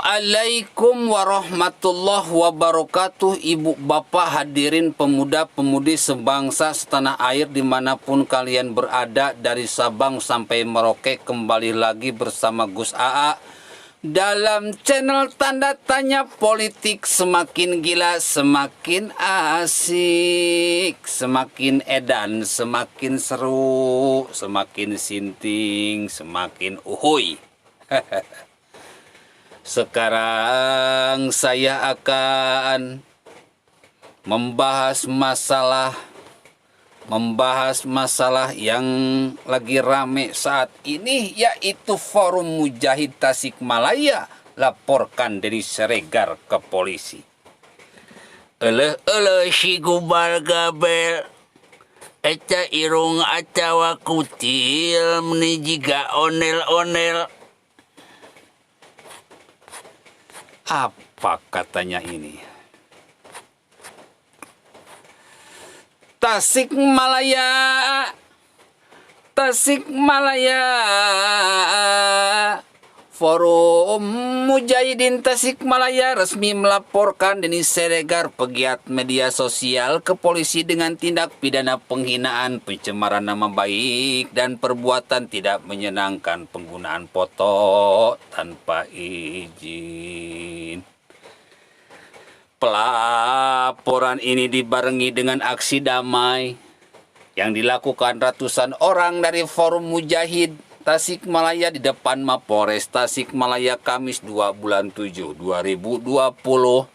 Assalamualaikum warahmatullahi wabarakatuh. Ibu bapak hadirin pemuda-pemudi sebangsa setanah air dimanapun kalian berada, dari Sabang sampai Merauke, kembali lagi bersama Gus AA dalam channel Tanda Tanya Politik. Semakin gila semakin asik, semakin edan semakin seru, semakin sinting semakin uhuy. Sekarang saya akan membahas masalah yang lagi rame saat ini, yaitu Forum Mujahid Tasikmalaya laporkan Denny Siregar ke polisi. Eleh si Gubar Gabel, eta irung acawa kutil menijiga onel-onel. Apa katanya ini? Tasikmalaya, Forum Mujahidin Tasikmalaya resmi melaporkan Denny Siregar, pegiat media sosial, ke polisi dengan tindak pidana penghinaan, pencemaran nama baik, dan perbuatan tidak menyenangkan penggunaan foto tanpa izin. Pelaporan ini dibarengi dengan aksi damai yang dilakukan ratusan orang dari Forum Mujahid Tasikmalaya di depan Mapores Tasikmalaya Kamis 2 bulan 7 2020.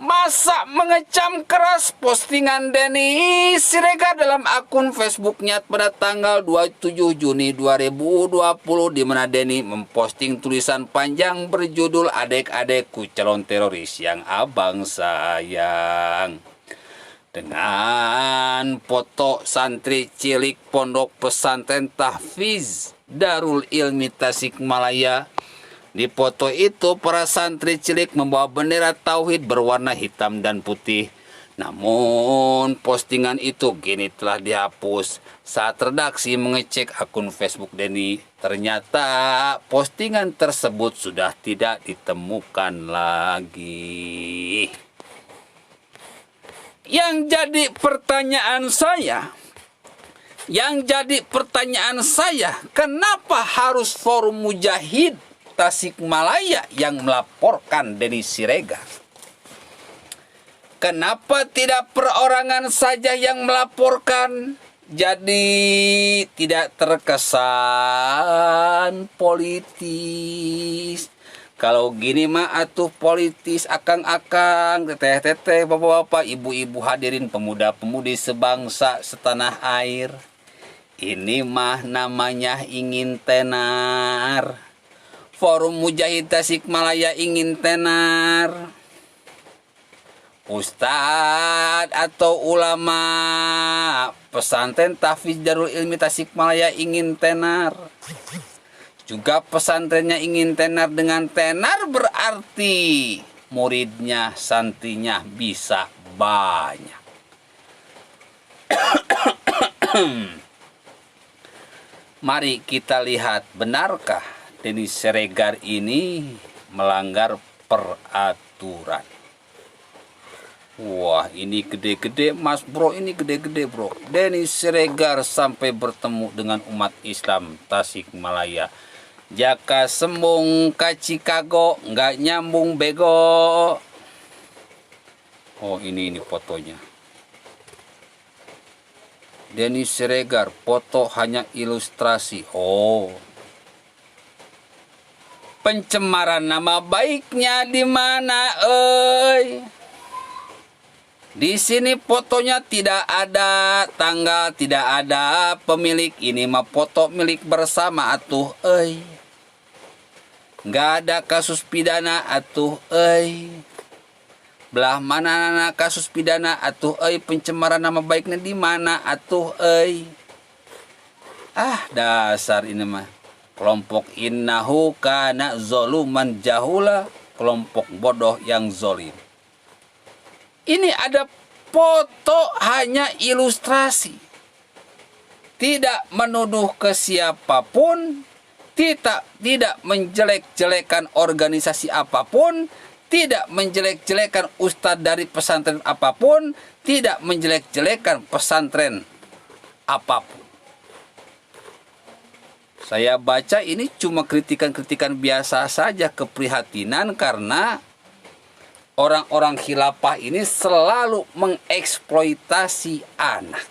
Masa mengecam keras postingan Denny Siregar dalam akun Facebooknya pada tanggal 27 Juni 2020, di mana Denny memposting tulisan panjang berjudul "Adek-adekku calon teroris yang abang sayang", dengan foto santri cilik Pondok Pesantren Tahfiz Darul Ilmi Tasikmalaya. Di foto itu para santri cilik membawa bendera tauhid berwarna hitam dan putih. Namun postingan itu kini telah dihapus. Saat redaksi mengecek akun Facebook Denny, ternyata postingan tersebut sudah tidak ditemukan lagi. Yang jadi pertanyaan saya, kenapa harus Forum Mujahid Tasikmalaya yang melaporkan Denny Siregar? Kenapa tidak perorangan saja yang melaporkan? Jadi tidak terkesan politis. Kalau gini mah atuh politis, akang-akang, teteh-teteh, bapak-bapak, ibu-ibu hadirin pemuda-pemudi sebangsa setanah air. Ini mah namanya ingin tenar. Forum Mujahid Tasikmalaya ingin tenar. Ustadz atau ulama pesantren Tahfiz Darul Ilmi Tasikmalaya ingin tenar. Juga pesantrennya ingin tenar. Dengan tenar berarti muridnya, santrinya bisa banyak. Mari kita lihat, benarkah Denny Siregar ini melanggar peraturan? Wah, ini gede-gede mas bro, ini gede-gede bro. Denny Siregar sampai bertemu dengan umat Islam Tasikmalaya. Jaka sembung ka Chicago, nggak nyambung bego. Oh, ini fotonya. Denny Siregar, foto hanya ilustrasi. Oh, pencemaran nama baiknya di mana, Di sini fotonya tidak ada tanggal, tidak ada pemilik. Ini mah foto milik bersama atuh, Nggak ada kasus pidana atuh, Belah mana kasus pidana atuh, pencemaran nama baiknya di mana atuh, Ah, dasar ini mah kelompok innahu kana zoluman jahula, kelompok bodoh yang zolim. Ini ada foto hanya ilustrasi, tidak menuduh ke siapapun, tidak menjelek-jelekan organisasi apapun, tidak menjelek-jelekan ustadz dari pesantren apapun, tidak menjelek-jelekan pesantren apapun. Saya baca ini cuma kritikan-kritikan biasa saja, keprihatinan karena orang-orang khilafah ini selalu mengeksploitasi anak.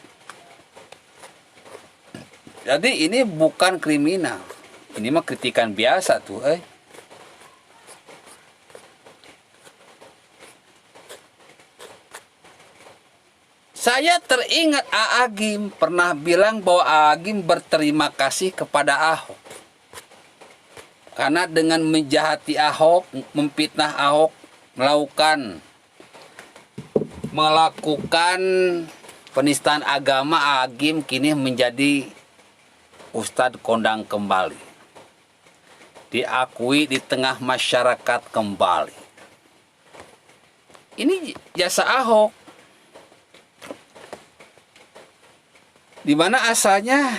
Jadi ini bukan kriminal. Ini mah kritikan biasa tuh, Saya teringat Agim pernah bilang bahwa Agim berterima kasih kepada Ahok. Karena dengan menjahati Ahok, memfitnah Ahok, melakukan penistaan agama, Agim kini menjadi Ustadz kondang kembali. Diakui di tengah masyarakat kembali. Ini jasa Ahok. Di mana asalnya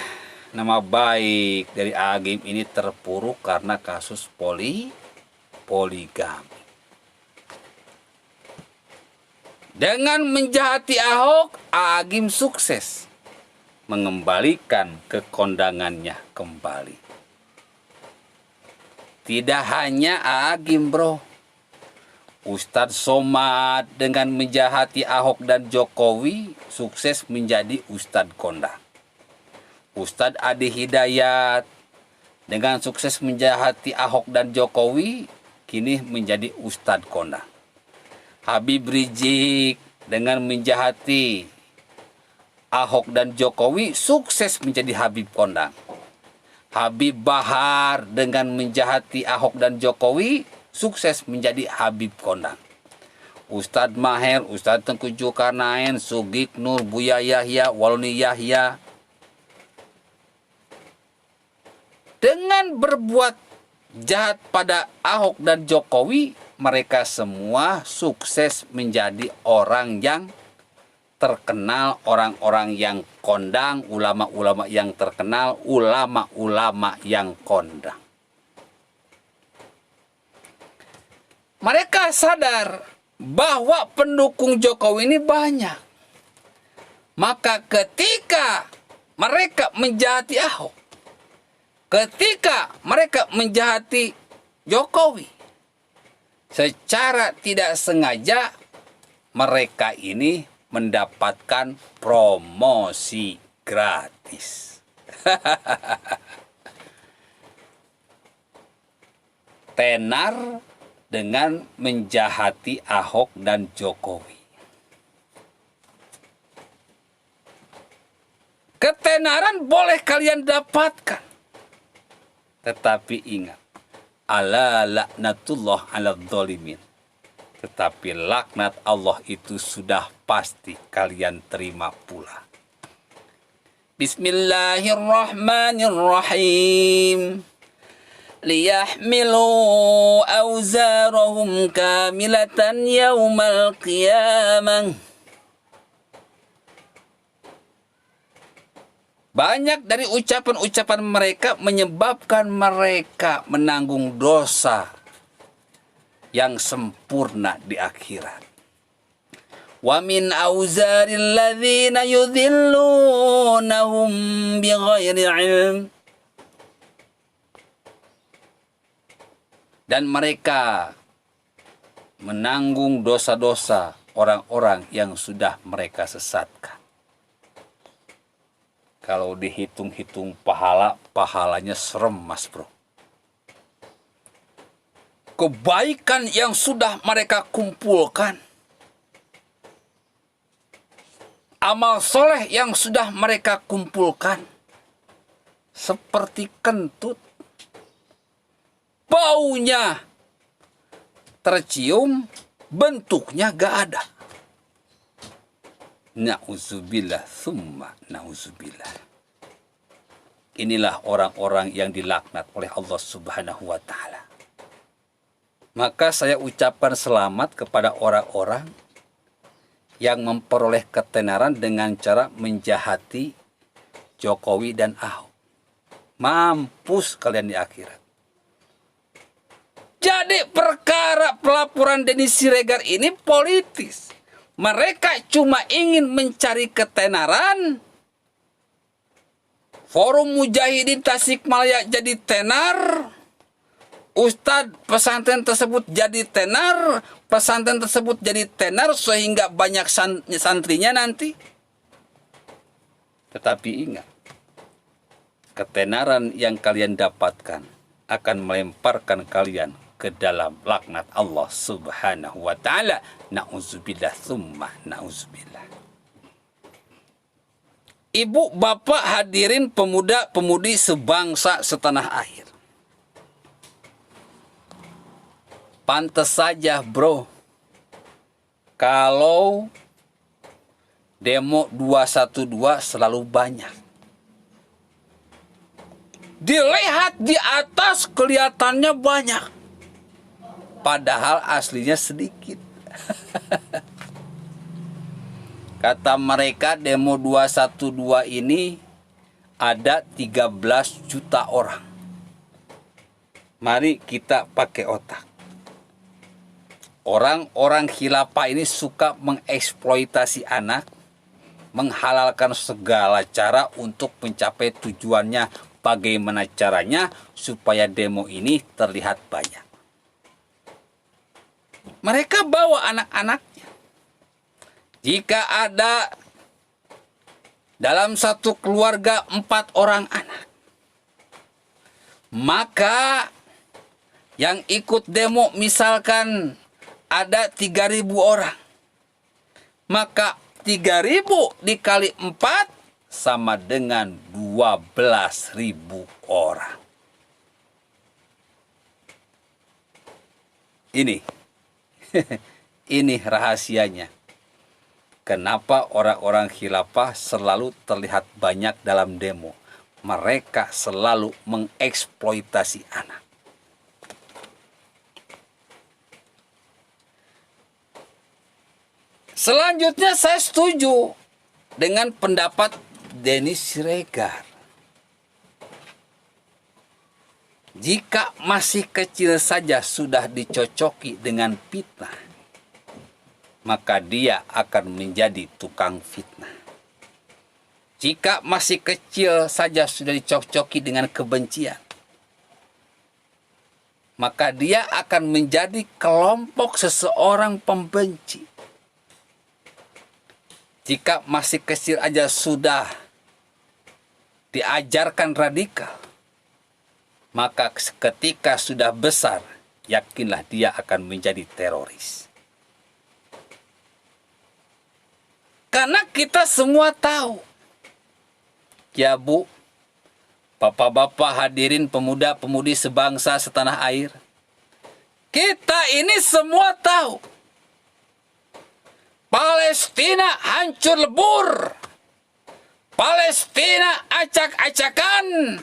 nama baik dari Agim ini terpuruk karena kasus poligami. Dengan menjahati Ahok, Agim sukses mengembalikan kekondangannya kembali. Tidak hanya Agim, bro. Ustadz Somad dengan menjahati Ahok dan Jokowi sukses menjadi Ustadz kondang. Ustadz Adi Hidayat dengan sukses menjahati Ahok dan Jokowi kini menjadi Ustadz kondang. Habib Rizik dengan menjahati Ahok dan Jokowi sukses menjadi Habib kondang. Habib Bahar dengan menjahati Ahok dan Jokowi sukses menjadi Habib kondang. Ustadz Maher, Ustadz Tengku Zulkarnain, Sugik Nur, Buya Yahya, Waloni Yahya, dengan berbuat jahat pada Ahok dan Jokowi, mereka semua sukses menjadi orang yang terkenal, orang-orang yang kondang, ulama-ulama yang terkenal, ulama-ulama yang kondang. Mereka sadar bahwa pendukung Jokowi ini banyak. Maka ketika mereka menjahati Ahok, ketika mereka menjahati Jokowi, secara tidak sengaja mereka ini mendapatkan promosi gratis. Tenar dengan menjahati Ahok dan Jokowi. Ketenaran boleh kalian dapatkan. Tetapi ingat, ala laknatullah ala dzalimin. Tetapi laknat Allah itu sudah pasti kalian terima pula. Bismillahirrahmanirrahim. Liyahmilu awzarahum kamilatan yawmal qiyamah. Banyak dari ucapan-ucapan mereka menyebabkan mereka menanggung dosa yang sempurna di akhirat. Wa min awzaril ladzina yudhillunahum bighairi ilm. Dan mereka menanggung dosa-dosa orang-orang yang sudah mereka sesatkan. Kalau dihitung-hitung pahalanya serem, mas bro. Kebaikan yang sudah mereka kumpulkan, amal soleh yang sudah mereka kumpulkan, seperti kentut. Baunya tercium, bentuknya gak ada. Na'udzubillah, summa na'udzubillah. Inilah orang-orang yang dilaknat oleh Allah Subhanahu wa Ta'ala. Maka saya ucapkan selamat kepada orang-orang yang memperoleh ketenaran dengan cara menjahati Jokowi dan Ahok. Mampus kalian di akhirat. Jadi perkara pelaporan Denny Siregar ini politis. Mereka cuma ingin mencari ketenaran. Forum Mujahidin Tasikmalaya jadi tenar. Ustadz pesantren tersebut jadi tenar. Pesantren tersebut jadi tenar sehingga banyak santrinya nanti. Tetapi ingat, ketenaran yang kalian dapatkan akan melemparkan kalian ke dalam laknat Allah Subhanahu wa ta'ala. Na'udzubillah tsumma na'udzubillah. Ibu, bapak, hadirin pemuda-pemudi sebangsa setanah air. Pantes saja bro, kalau demo 212 selalu banyak. Dilihat di atas kelihatannya banyak, padahal aslinya sedikit. Kata mereka demo 212 ini ada 13 juta orang. Mari kita pakai otak. Orang-orang khilafah ini suka mengeksploitasi anak, menghalalkan segala cara untuk mencapai tujuannya. Bagaimana caranya supaya demo ini terlihat banyak. Mereka bawa anak-anaknya. Jika ada dalam satu keluarga 4 orang anak, maka yang ikut demo misalkan ada 3.000 orang, maka 3.000 dikali 4 sama dengan 12.000 orang. Ini rahasianya. Kenapa orang-orang khilafah selalu terlihat banyak dalam demo? Mereka selalu mengeksploitasi anak. Selanjutnya saya setuju dengan pendapat Denny Siregar. Jika masih kecil saja sudah dicocoki dengan fitnah, maka dia akan menjadi tukang fitnah. Jika masih kecil saja sudah dicocoki dengan kebencian, maka dia akan menjadi kelompok seseorang pembenci. Jika masih kecil aja sudah diajarkan radikal, maka ketika sudah besar, yakinlah dia akan menjadi teroris. Karena kita semua tahu, ya Bu, bapak-bapak hadirin pemuda-pemudi sebangsa setanah air, kita ini semua tahu, Palestina hancur lebur, Palestina acak-acakan,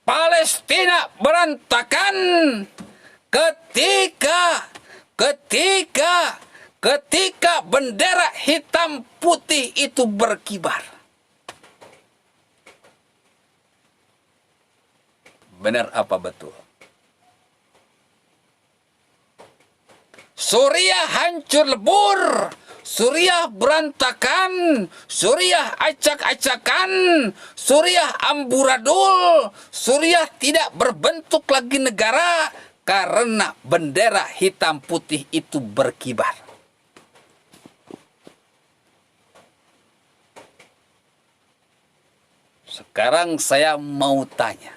Palestina berantakan ketika bendera hitam putih itu berkibar. Benar apa betul? Suriah hancur lebur, Suriah berantakan, Suriah acak-acakan, Suriah amburadul, Suriah tidak berbentuk lagi negara karena bendera hitam putih itu berkibar. Sekarang saya mau tanya,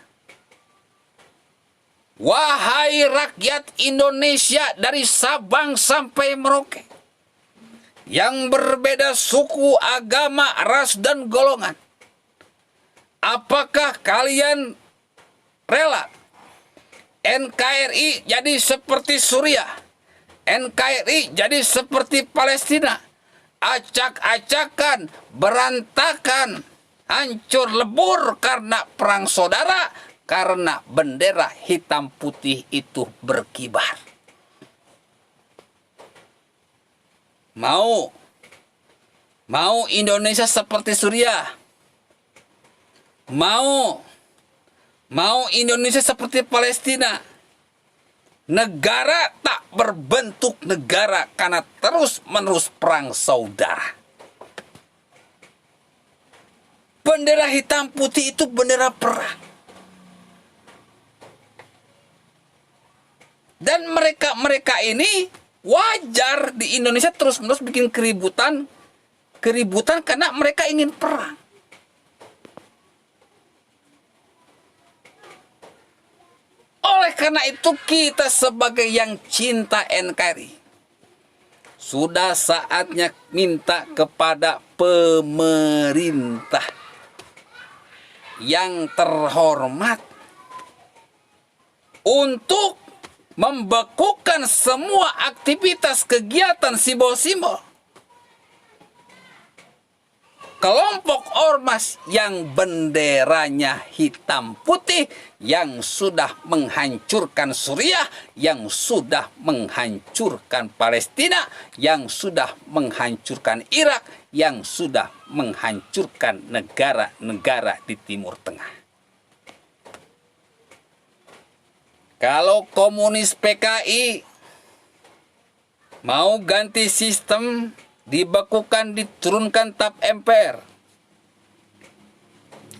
wahai rakyat Indonesia dari Sabang sampai Merauke, yang berbeda suku, agama, ras, dan golongan, apakah kalian rela NKRI jadi seperti Suriah, NKRI jadi seperti Palestina, acak-acakan, berantakan, hancur lebur karena perang saudara, karena bendera hitam putih itu berkibar? Mau Indonesia seperti Suriah? Mau Mau Indonesia seperti Palestina, negara tak berbentuk negara karena terus-menerus perang saudara. Bendera hitam putih itu bendera perang. Dan mereka ini wajar di Indonesia terus-menerus bikin keributan karena mereka ingin perang. Oleh karena itu kita sebagai yang cinta NKRI sudah saatnya minta kepada pemerintah yang terhormat untuk membekukan semua aktivitas kegiatan simbol-simbol kelompok ormas yang benderanya hitam putih, yang sudah menghancurkan Suriah, yang sudah menghancurkan Palestina, yang sudah menghancurkan Irak, yang sudah menghancurkan negara-negara di Timur Tengah. Kalau komunis PKI mau ganti sistem, dibekukan, diturunkan TAP MPR,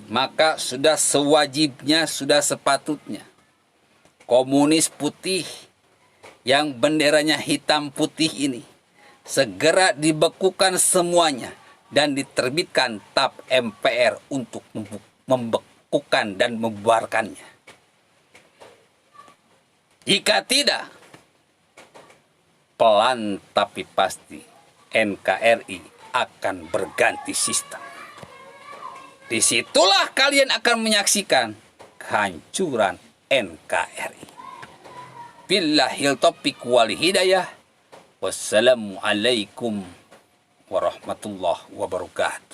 maka sudah sewajibnya, sudah sepatutnya komunis putih yang benderanya hitam putih ini segera dibekukan semuanya dan diterbitkan TAP MPR untuk membekukan dan membubarkannya. Jika tidak, pelan tapi pasti NKRI akan berganti sistem. Disitulah kalian akan menyaksikan kehancuran NKRI. Billahil taufiq wal hidayah. Wassalamualaikum warahmatullahi wabarakatuh.